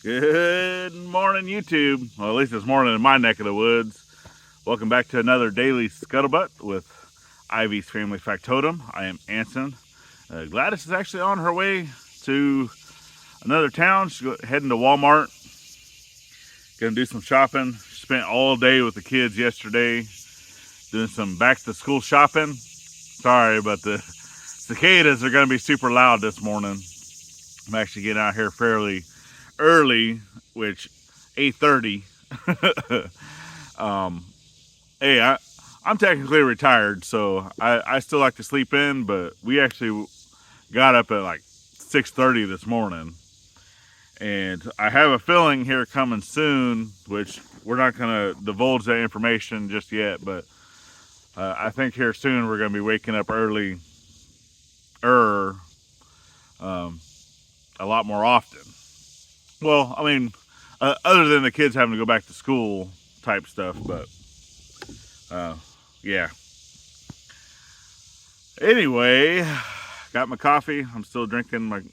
Good morning, YouTube. Well, at least it's morning in my neck of the woods. Welcome back to another daily scuttlebutt with Ivy's Family Factotum. I am Anson. Gladys is actually on her way to another town. She's heading to Walmart. Gonna do some shopping. Spent all day with the kids yesterday doing some back to school shopping. Sorry, but the cicadas are gonna be super loud this morning. I'm actually getting out here fairly early, which 8:30. Hey, I'm technically retired, so I still like to sleep in, but we actually got up at like 6:30 this morning, and I have a feeling here coming soon, which we're not gonna divulge that information just yet, but I think here soon we're gonna be waking up early, a lot more often. Well, I mean, other than the kids having to go back to school type stuff, but yeah. Anyway, got my coffee. I'm still drinking my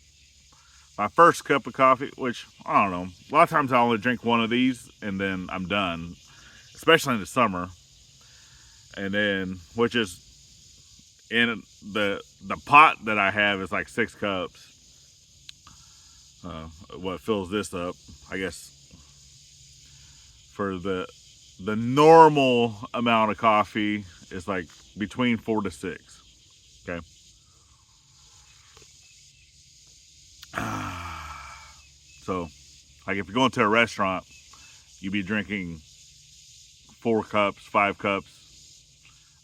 first cup of coffee, which I don't know. A lot of times I only drink one of these and then I'm done, especially in the summer. And then, which is in the pot that I have is like 6 cups. What fills this up, I guess, for the normal amount of coffee is like between 4 to 6. Okay. So, like if you're going to a restaurant, you'd be drinking 4 cups, 5 cups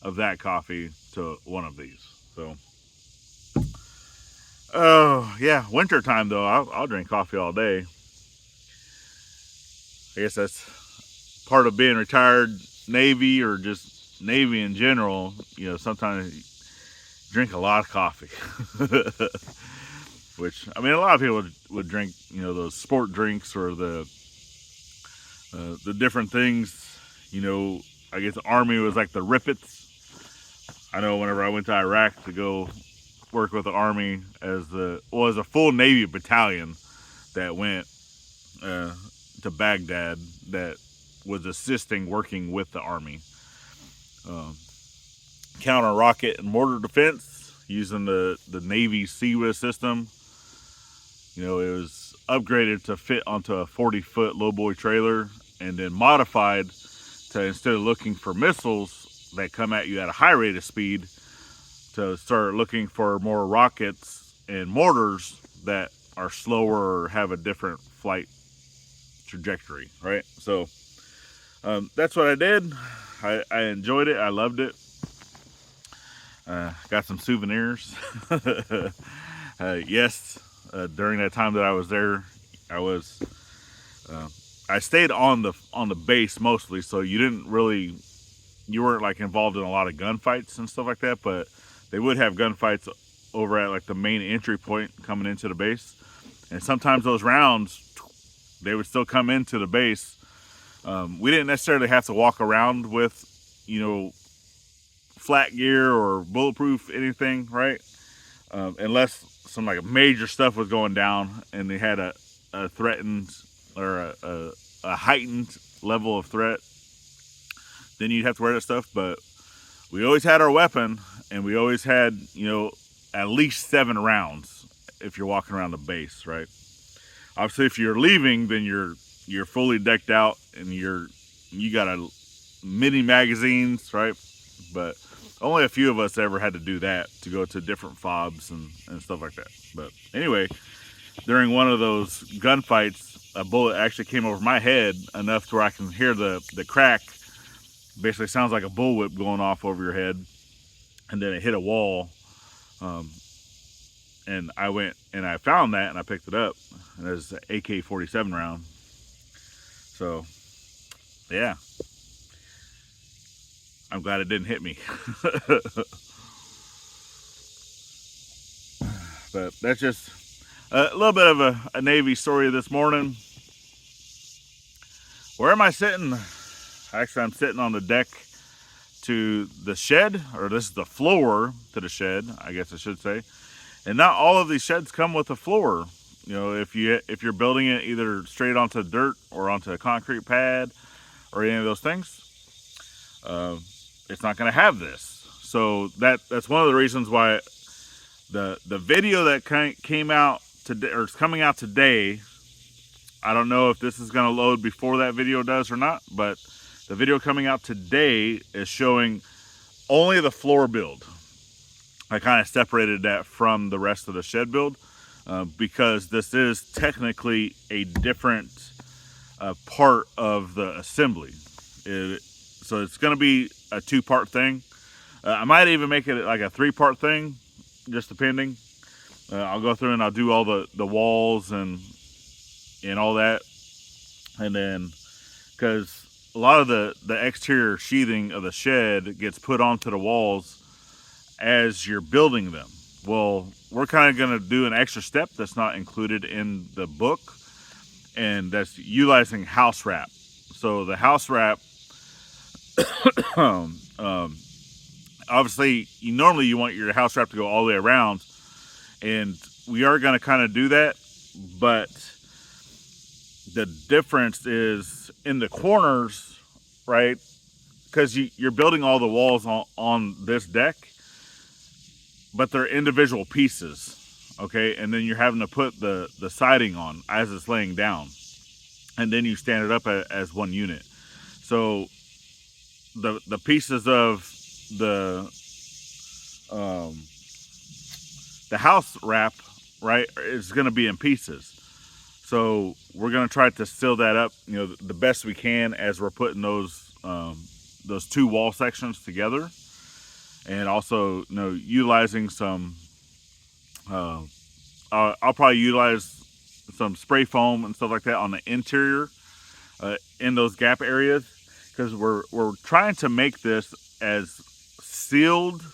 of that coffee to one of these. So, oh yeah, winter time though, I'll drink coffee all day. I guess that's part of being retired Navy or just Navy in general. You know, sometimes you drink a lot of coffee. Which, I mean, a lot of people would drink, you know, those sport drinks or the different things. You know, I guess the Army was like the Rippets. I know whenever I went to Iraq to go work with the Army as a full Navy battalion that went to Baghdad that was assisting working with the Army. Counter rocket and mortar defense using the Navy CWIS system. You know, it was upgraded to fit onto a 40-foot lowboy trailer and then modified to, instead of looking for missiles that come at you at a high rate of speed, to start looking for more rockets and mortars that are slower or have a different flight trajectory, right? So that's what I did. I enjoyed it. I loved it. Got some souvenirs. Yes, during that time that I was there, I stayed on the base mostly, so you weren't like involved in a lot of gunfights and stuff like that, but they would have gunfights over at like the main entry point coming into the base, and sometimes those rounds they would still come into the base. We didn't necessarily have to walk around with, you know, flat gear or bulletproof anything, right? Unless some like major stuff was going down and they had a threatened or a heightened level of threat, then you'd have to wear that stuff. But we always had our weapon, and we always had, you know, at least 7 rounds if you're walking around the base, right? Obviously, if you're leaving, then you're fully decked out and you got a mini magazines, right? But only a few of us ever had to do that, to go to different fobs and stuff like that. But anyway, during one of those gunfights, a bullet actually came over my head enough to where I can hear the crack. Basically sounds like a bullwhip going off over your head, and then it hit a wall. And I went and I found that and I picked it up, and there's an AK-47 round. So yeah, I'm glad it didn't hit me. But that's just a little bit of a Navy story this morning. Where am I sitting? Actually, I'm sitting on the deck to the shed, or this is the floor to the shed, I guess I should say. And not all of these sheds come with a floor. You know, if you're building it either straight onto dirt or onto a concrete pad or any of those things, it's not going to have this. So that's one of the reasons why the video that came out today, or it's coming out today. I don't know if this is going to load before that video does or not, but the video coming out today is showing only the floor build. I kind of separated that from the rest of the shed build because this is technically a different part of the assembly. So it's going to be a 2-part thing. I might even make it like a 3-part thing, just depending. I'll go through and I'll do all the walls and all that, and then because a lot of the exterior sheathing of the shed gets put onto the walls as you're building them. Well, we're kind of going to do an extra step that's not included in the book, and that's utilizing house wrap. So the house wrap, obviously normally you want your house wrap to go all the way around, and we are going to kind of do that, but the difference is in the corners, right? Because you're building all the walls on this deck, but they're individual pieces, okay? And then you're having to put the siding on as it's laying down, and then you stand it up as one unit. So the pieces of the house wrap, right, is going to be in pieces. So we're going to try to seal that up, you know, the best we can as we're putting those 2 wall sections together, and also, you know, utilizing some. I'll probably utilize some spray foam and stuff like that on the interior in those gap areas, because we're trying to make this as sealed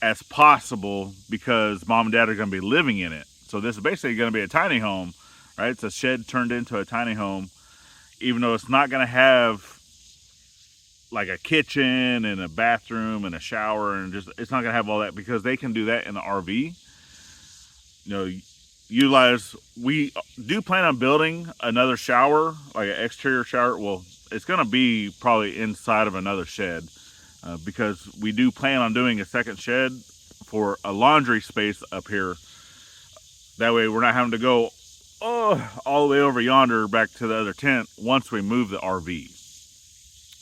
as possible because mom and dad are going to be living in it. So this is basically going to be a tiny home. Right, it's a shed turned into a tiny home, even though it's not going to have like a kitchen and a bathroom and a shower, and just, it's not going to have all that, because they can do that in the RV. You know, we do plan on building another shower, like an exterior shower. Well, it's going to be probably inside of another shed because we do plan on doing a second shed for a laundry space up here. That way we're not having to go all the way over yonder back to the other tent once we move the RV.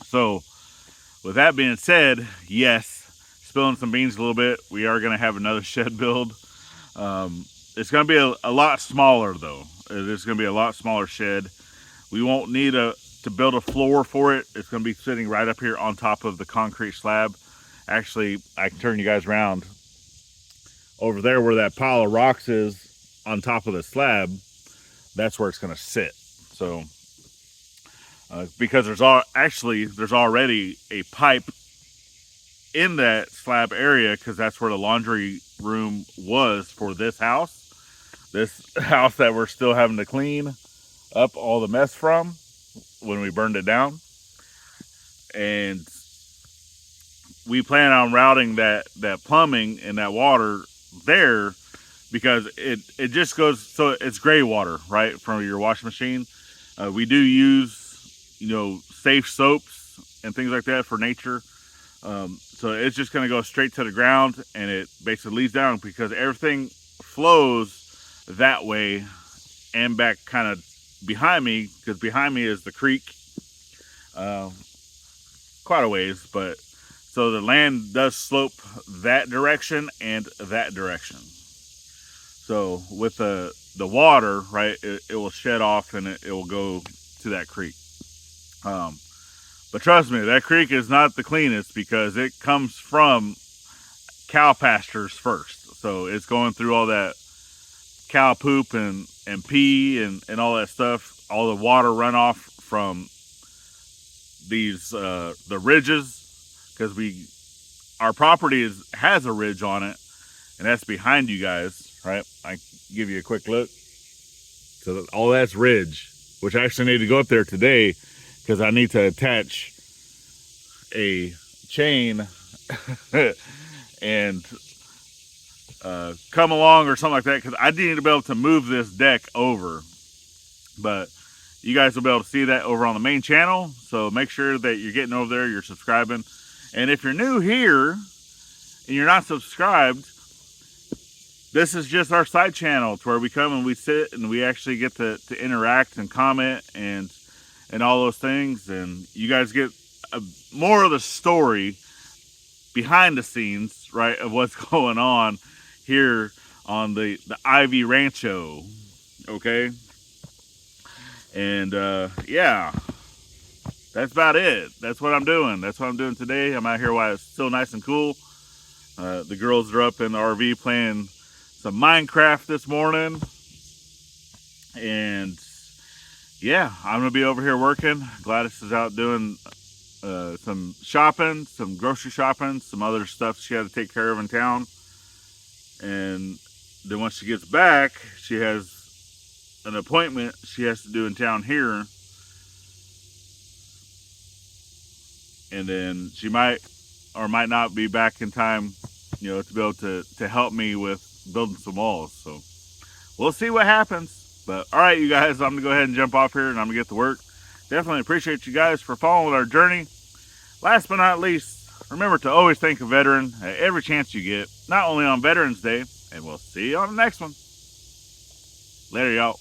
So with that being said, yes, spilling some beans a little bit, we are going to have another shed build. It's going to be a lot smaller though. It's going to be a lot smaller shed. We won't need to build a floor for it. It's going to be sitting right up here on top of the concrete slab. Actually, I can turn you guys around. Over there where that pile of rocks is on top of the slab, that's where it's going to sit. So because there's already a pipe in that slab area, because that's where the laundry room was for this house that we're still having to clean up all the mess from when we burned it down. And we plan on routing that plumbing and that water there, because it just goes, so it's gray water, right, from your washing machine. We do use, you know, safe soaps and things like that for nature. So it's just going to go straight to the ground, and it basically leads down, because everything flows that way and back kind of behind me, because behind me is the creek, quite a ways, but so the land does slope that direction and that direction. So with the water, right, it will shed off, and it will go to that creek. But trust me, that creek is not the cleanest, because it comes from cow pastures first. So it's going through all that cow poop and pee and all that stuff, all the water runoff from these the ridges, because our property has a ridge on it, and that's behind you guys, right? I give you a quick look. So all that's ridge, which I actually need to go up there today, because I need to attach a chain and come along or something like that, because I need to be able to move this deck over. But you guys will be able to see that over on the main channel. So make sure that you're getting over there, you're subscribing. And if you're new here and you're not subscribed, this is just our side channel to where we come and we sit and we actually get to interact and comment and all those things. And you guys get more of the story behind the scenes, right, of what's going on here on the Ivy Rancho. Okay. And yeah, that's about it. That's what I'm doing. That's what I'm doing today. I'm out here while it's still nice and cool. The girls are up in the RV playing some Minecraft this morning. And yeah, I'm going to be over here working. Gladys is out doing some shopping, some grocery shopping, some other stuff she had to take care of in town. And then once she gets back, she has an appointment she has to do in town here. And then she might or might not be back in time, you know, to be able to help me with building some walls. So we'll see what happens. But all right, you guys, I'm gonna go ahead and jump off here and I'm gonna get to work. Definitely appreciate you guys for following our journey. Last but not least, remember to always thank a veteran at every chance you get, not only on Veterans Day, and we'll see you on the next one. Later, y'all.